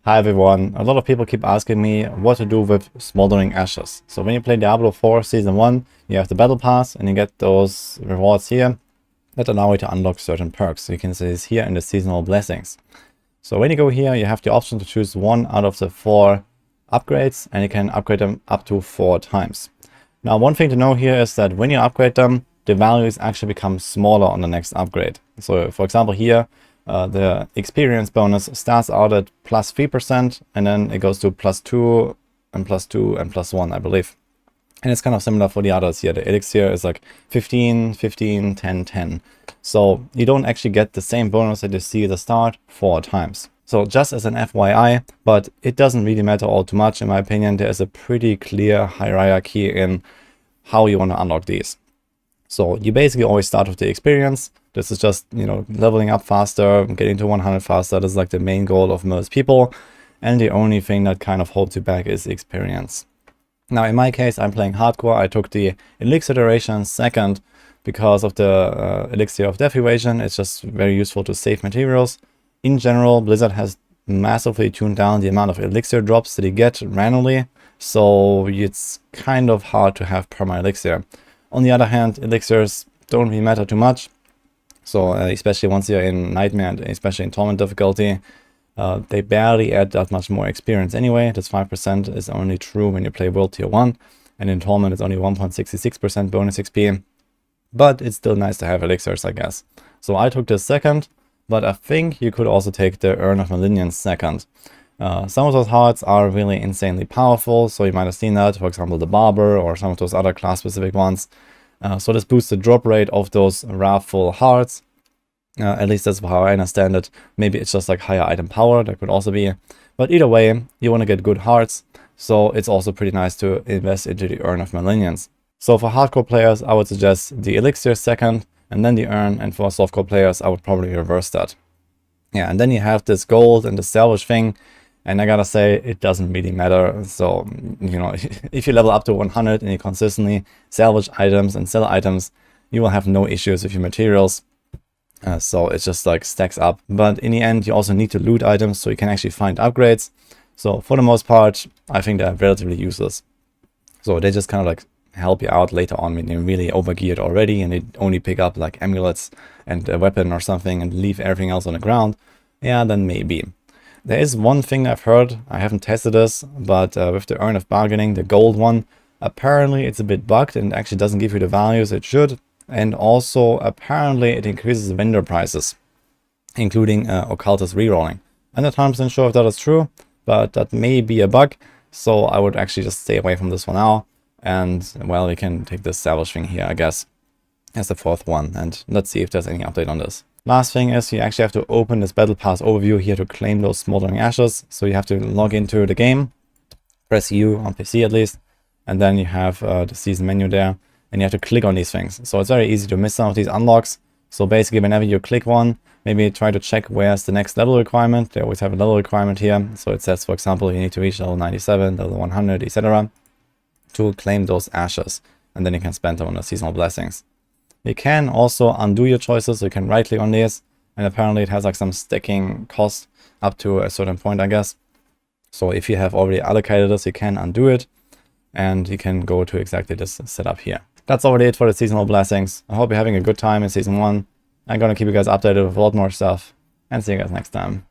Hi everyone, a lot of people keep asking me what to do with Smoldering Ashes. So when you play Diablo 4 Season 1, you have the Battle Pass and you get those rewards here that allow you to unlock certain perks. You can see this here in the Seasonal Blessings. So when you go here, you have the option to choose one out of the 4 upgrades and you can upgrade them up to 4 times. Now one thing to know here is that when you upgrade them, the values actually become smaller on the next upgrade. So for example here, the experience bonus starts out at plus 3% and then it goes to +2 and +2 and +1, I believe. And it's kind of similar for the others here. The elixir is like 15, 15, 10, 10. So you don't actually get the same bonus that you see at the start 4 times. So just as an FYI, but it doesn't really matter all too much in my opinion. There is a pretty clear hierarchy in how you want to unlock these. So you basically always start with the experience. This is just, leveling up faster, getting to 100 faster. This is like the main goal of most people. And the only thing that kind of holds you back is experience. Now, in my case, I'm playing hardcore. I took the elixir duration second because of the elixir of death evasion. It's just very useful to save materials. In general, Blizzard has massively tuned down the amount of elixir drops that you get randomly. So it's kind of hard to have perma elixir. On the other hand, elixirs don't really matter too much. So especially once you're in Nightmare and especially in Torment difficulty, they barely add that much more experience anyway. This 5% is only true when you play World Tier 1. And in Torment it's only 1.66% bonus XP. But it's still nice to have elixirs, I guess. So I took this second, but I think you could also take the Urn of Malignance second. Some of those hearts are really insanely powerful, so you might have seen that, for example the Barber or some of those other class specific ones. So this boosts the drop rate of those wrathful hearts. At least that's how I understand it. Maybe it's just like higher item power, that could also be. But either way, you want to get good hearts, so it's also pretty nice to invest into the Urn of Malignance. So for hardcore players, I would suggest the elixir second, and then the urn, and for softcore players, I would probably reverse that. Yeah, and then you have this gold and the salvage thing. And I gotta say, it doesn't really matter. So, if you level up to 100 and you consistently salvage items and sell items, you will have no issues with your materials. So it's just like stacks up. But in the end, you also need to loot items so you can actually find upgrades. So for the most part, I think they're relatively useless. So they just kind of like help you out later on when you're really overgeared already and you only pick up like amulets and a weapon or something and leave everything else on the ground. Yeah, then maybe. There is one thing I've heard, I haven't tested this, but with the Urn of Bargaining, the gold one, apparently it's a bit bugged and actually doesn't give you the values it should. And also, apparently it increases vendor prices, including occultist rerolling. I'm not 100% sure if that is true, but that may be a bug. So I would actually just stay away from this for now. And, well, we can take this salvage thing here, I guess, as the 4th one. And let's see if there's any update on this. Last thing is you actually have to open this Battle Pass overview here to claim those Smoldering Ashes. So you have to log into the game, press U on PC at least, and then you have the season menu there, and you have to click on these things. So it's very easy to miss some of these unlocks. So basically whenever you click one, maybe try to check where's the next level requirement. They always have a level requirement here. So it says, for example, you need to reach level 97, level 100, etc. to claim those ashes, and then you can spend them on the seasonal blessings. You can also undo your choices, so you can right click on these, and apparently it has like some stacking cost up to a certain point, I guess. So if you have already allocated this, you can undo it, and you can go to exactly this setup here. That's already it for the seasonal blessings. I hope you're having a good time in Season 1. I'm gonna keep you guys updated with a lot more stuff, and see you guys next time.